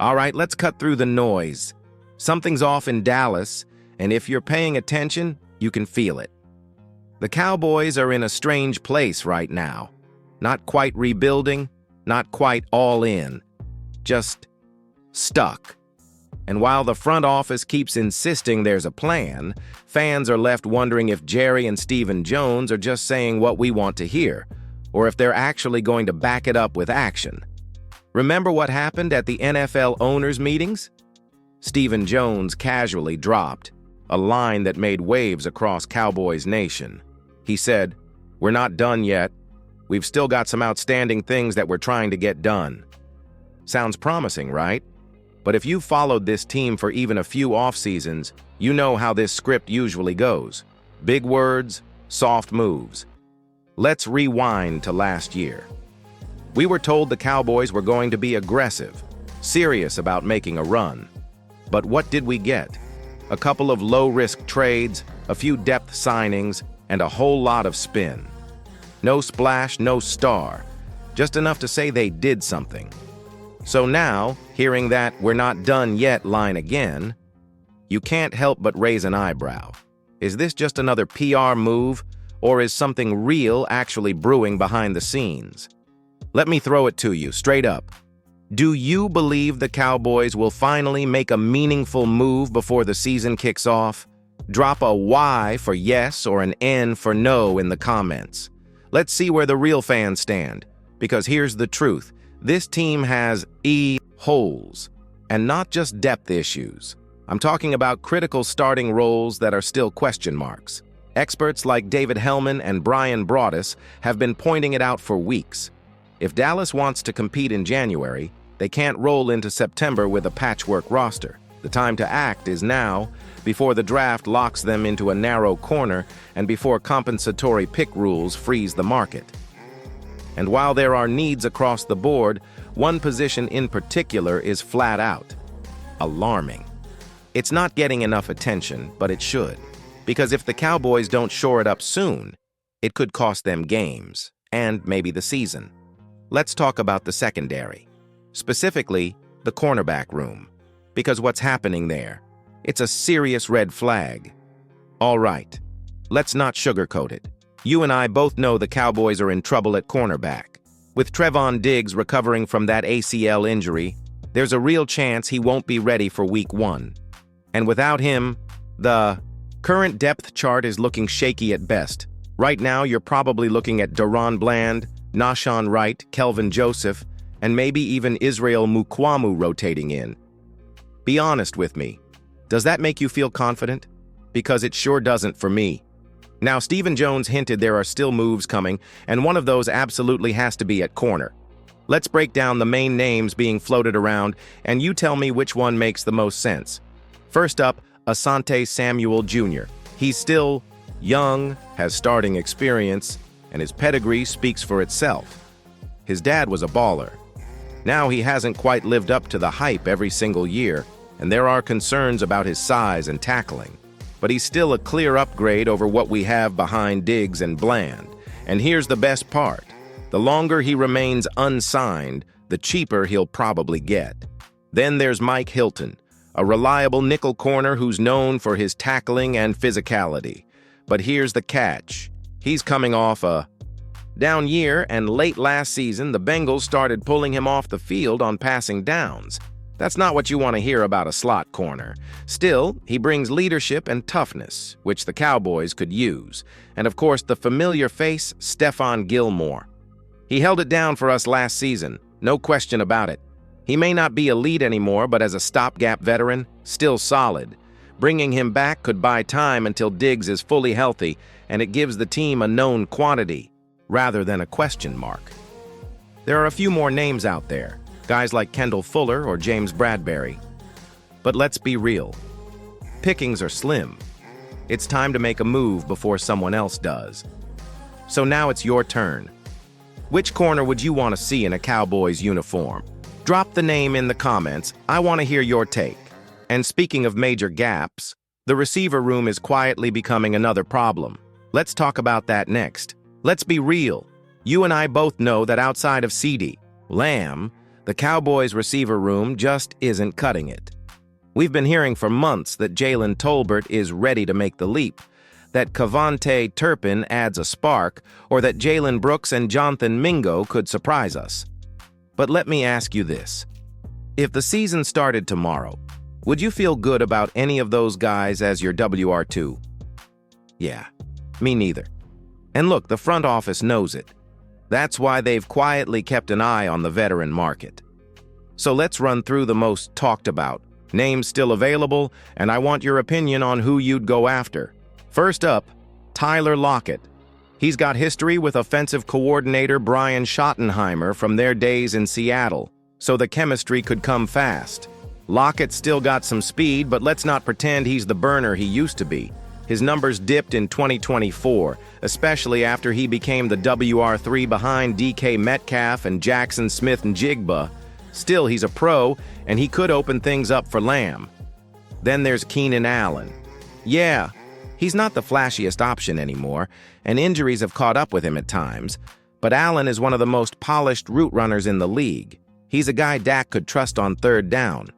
All right, let's cut through the noise. Something's off in Dallas, and if you're paying attention, you can feel it. The Cowboys are in a strange place right now. Not quite rebuilding, not quite all in. Just stuck. And while the front office keeps insisting there's a plan, fans are left wondering if Jerry and Stephen Jones are just saying what we want to hear, or if they're actually going to back it up with action. Remember what happened at the NFL owners' meetings? Stephen Jones casually dropped a line that made waves across Cowboys Nation. He said, "We're not done yet. We've still got some outstanding things that we're trying to get done." Sounds promising, right? But if you've followed this team for even a few off-seasons, you know how this script usually goes. Big words, soft moves. Let's rewind to last year. We were told the Cowboys were going to be aggressive, serious about making a run. But what did we get? A couple of low-risk trades, a few depth signings, and a whole lot of spin. No splash, no star. Just enough to say they did something. So now, hearing that "we're not done yet" line again, you can't help but raise an eyebrow. Is this just another PR move, or is something real actually brewing behind the scenes? Let me throw it to you, straight up. Do you believe the Cowboys will finally make a meaningful move before the season kicks off? Drop a Y for yes or an N for no in the comments. Let's see where the real fans stand, because here's the truth. This team has holes, and not just depth issues. I'm talking about critical starting roles that are still question marks. Experts like David Hellman and Brian Broaddus have been pointing it out for weeks. If Dallas wants to compete in January, they can't roll into September with a patchwork roster. The time to act is now, before the draft locks them into a narrow corner and before compensatory pick rules freeze the market. And while there are needs across the board, one position in particular is flat out alarming. It's not getting enough attention, but it should. Because if the Cowboys don't shore it up soon, it could cost them games, and maybe the season. Let's talk about the secondary. Specifically, the cornerback room. Because what's happening there? It's a serious red flag. All right, let's not sugarcoat it. You and I both know the Cowboys are in trouble at cornerback. With Trevon Diggs recovering from that ACL injury, there's a real chance he won't be ready for Week 1. And without him, the current depth chart is looking shaky at best. Right now, you're probably looking at Deron Bland, Nahshon Wright, Kelvin Joseph, and maybe even Israel Mukuamu rotating in. Be honest with me. Does that make you feel confident? Because it sure doesn't for me. Now, Stephen Jones hinted there are still moves coming, and one of those absolutely has to be at corner. Let's break down the main names being floated around, and you tell me which one makes the most sense. First up, Asante Samuel Jr. He's still young, has starting experience, and his pedigree speaks for itself. His dad was a baller. Now he hasn't quite lived up to the hype every single year, and there are concerns about his size and tackling. But he's still a clear upgrade over what we have behind Diggs and Bland. And here's the best part. The longer he remains unsigned, the cheaper he'll probably get. Then there's Mike Hilton, a reliable nickel corner who's known for his tackling and physicality. But here's the catch. He's coming off a down year, and late last season, the Bengals started pulling him off the field on passing downs. That's not what you want to hear about a slot corner. Still, he brings leadership and toughness, which the Cowboys could use. And of course, the familiar face, Stephon Gilmore. He held it down for us last season, no question about it. He may not be elite anymore, but as a stopgap veteran, still solid. Bringing him back could buy time until Diggs is fully healthy, and it gives the team a known quantity, rather than a question mark. There are a few more names out there. Guys like Kendall Fuller or James Bradbury. But let's be real. Pickings are slim. It's time to make a move before someone else does. So now it's your turn. Which corner would you want to see in a Cowboys uniform? Drop the name in the comments. I want to hear your take. And speaking of major gaps, the receiver room is quietly becoming another problem. Let's talk about that next. Let's be real. You and I both know that outside of ceedee, Lamb, The Cowboys' receiver room just isn't cutting it. We've been hearing for months that Jalen Tolbert is ready to make the leap, that Cavante Turpin adds a spark, or that Jalen Brooks and Jonathan Mingo could surprise us. But let me ask you this. If the season started tomorrow, would you feel good about any of those guys as your WR2? Yeah, me neither. And look, the front office knows it. That's why they've quietly kept an eye on the veteran market. So let's run through the most talked about, names still available, and I want your opinion on who you'd go after. First up, Tyler Lockett. He's got history with offensive coordinator Brian Schottenheimer from their days in Seattle, so the chemistry could come fast. Lockett's still got some speed, but let's not pretend he's the burner he used to be. His numbers dipped in 2024, especially after he became the WR3 behind DK Metcalf and Jackson Smith-Njigba. Still, he's a pro, and he could open things up for Lamb. Then there's Keenan Allen. Yeah, he's not the flashiest option anymore, and injuries have caught up with him at times, but Allen is one of the most polished route runners in the league. He's a guy Dak could trust on third down.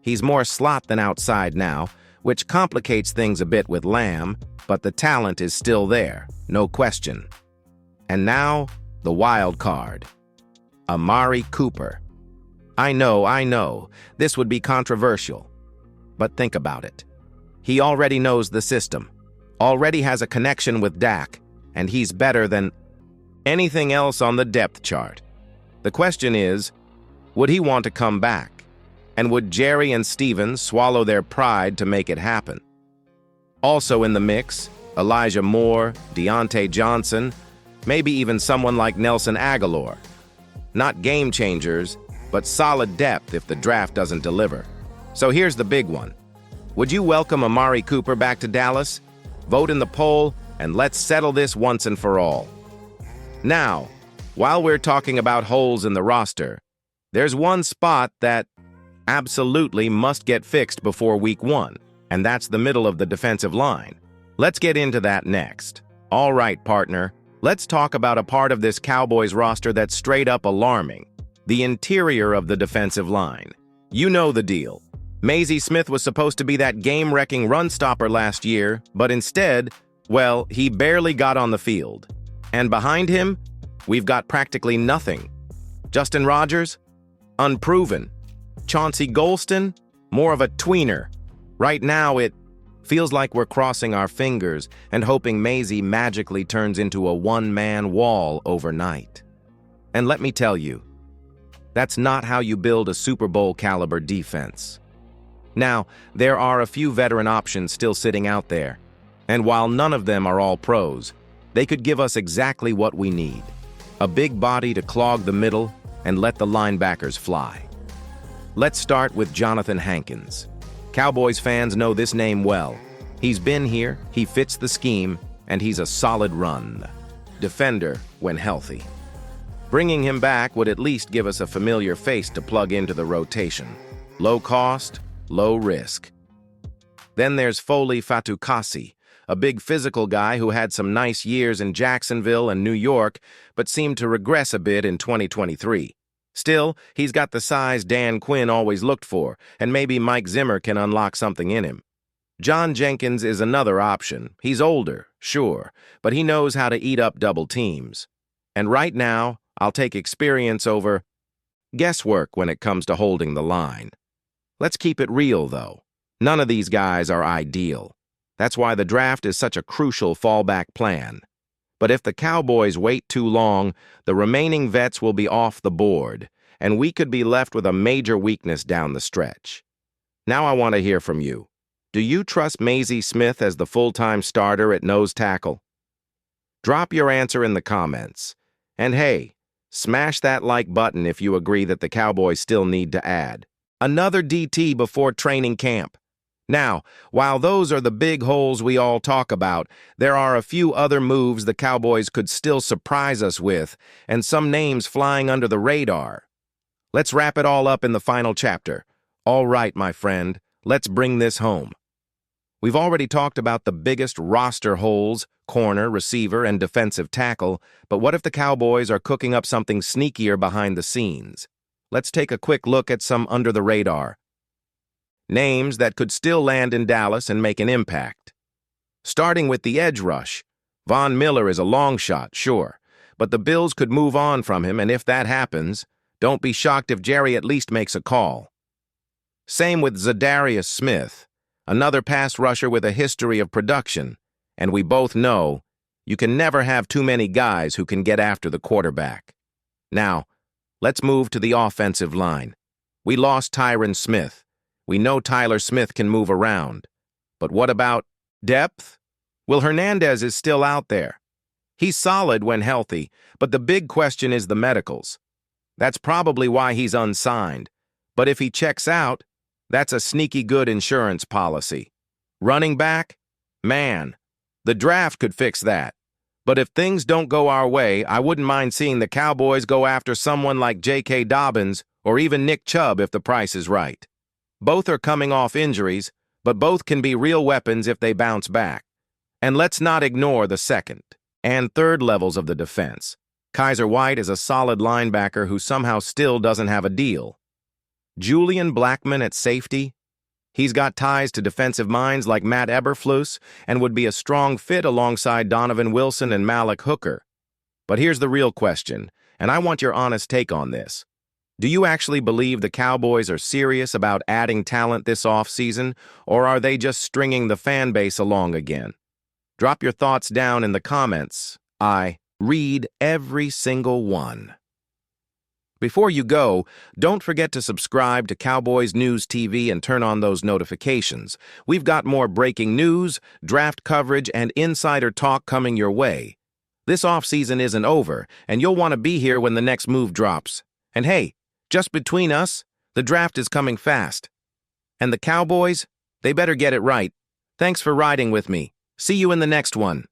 He's more slot than outside now, which complicates things a bit with Lamb, but the talent is still there, no question. And now, the wild card. Amari Cooper. I know, this would be controversial. But think about it. He already knows the system, already has a connection with Dak, and he's better than anything else on the depth chart. The question is, would he want to come back? And would Jerry and Steven swallow their pride to make it happen? Also in the mix, Elijah Moore, Deontay Johnson, maybe even someone like Nelson Aguilar. Not game changers, but solid depth if the draft doesn't deliver. So here's the big one. Would you welcome Amari Cooper back to Dallas? Vote in the poll, and let's settle this once and for all. Now, while we're talking about holes in the roster, there's one spot that absolutely must get fixed before week 1, and that's the middle of the defensive line. Let's get into that next. All right, partner, let's talk about a part of this Cowboys roster that's straight up alarming. The interior of the defensive line. You know the deal. Mazie Smith was supposed to be that game-wrecking run stopper last year, but instead, well, he barely got on the field. And behind him, we've got practically nothing. Justin Rogers? Unproven. Chauncey Golston? More of a tweener. Right now, it feels like we're crossing our fingers and hoping Mazie magically turns into a one-man wall overnight. And let me tell you, that's not how you build a Super Bowl-caliber defense. Now, there are a few veteran options still sitting out there, and while none of them are all pros, they could give us exactly what we need. A big body to clog the middle and let the linebackers fly. Let's start with Jonathan Hankins. Cowboys fans know this name well. He's been here, he fits the scheme, and he's a solid run defender when healthy. Bringing him back would at least give us a familiar face to plug into the rotation. Low cost, low risk. Then there's Foley Fatukasi, a big physical guy who had some nice years in Jacksonville and New York, but seemed to regress a bit in 2023. Still, he's got the size Dan Quinn always looked for, and maybe Mike Zimmer can unlock something in him. John Jenkins is another option. He's older, sure, but he knows how to eat up double teams. And right now, I'll take experience over guesswork when it comes to holding the line. Let's keep it real, though. None of these guys are ideal. That's why the draft is such a crucial fallback plan. But if the Cowboys wait too long, the remaining vets will be off the board, and we could be left with a major weakness down the stretch. Now I want to hear from you. Do you trust Mazie Smith as the full-time starter at nose tackle? Drop your answer in the comments. And hey, smash that like button if you agree that the Cowboys still need to add another DT before training camp. Now, while those are the big holes we all talk about, there are a few other moves the Cowboys could still surprise us with, and some names flying under the radar. Let's wrap it all up in the final chapter. All right, my friend, let's bring this home. We've already talked about the biggest roster holes, corner, receiver, and defensive tackle, but what if the Cowboys are cooking up something sneakier behind the scenes? let's take a quick look at some under the radar names that could still land in Dallas and make an impact. Starting with the edge rush, Von Miller is a long shot, sure, but the Bills could move on from him, and if that happens, don't be shocked if Jerry at least makes a call. Same with Zadarius Smith, another pass rusher with a history of production, and we both know you can never have too many guys who can get after the quarterback. Now, let's move to the offensive line. We lost Tyron Smith. We know Tyler Smith can move around. But what about depth? Well, Hernandez is still out there. He's solid when healthy, but the big question is the medicals. That's probably why he's unsigned. But if he checks out, that's a sneaky good insurance policy. Running back? Man, the draft could fix that. But if things don't go our way, I wouldn't mind seeing the Cowboys go after someone like J.K. Dobbins or even Nick Chubb if the price is right. Both are coming off injuries, but both can be real weapons if they bounce back. And let's not ignore the second and third levels of the defense. Kaiser White is a solid linebacker who somehow still doesn't have a deal. Julian Blackmon at safety? He's got ties to defensive minds like Matt Eberflus and would be a strong fit alongside Donovan Wilson and Malik Hooker. But here's the real question, and I want your honest take on this. Do you actually believe the Cowboys are serious about adding talent this offseason, or are they just stringing the fan base along again? Drop your thoughts down in the comments. I read every single one. Before you go, don't forget to subscribe to Cowboys News TV and turn on those notifications. We've got more breaking news, draft coverage, and insider talk coming your way. This offseason isn't over, and you'll want to be here when the next move drops. And hey, just between us, the draft is coming fast. And the Cowboys, they better get it right. Thanks for riding with me. See you in the next one.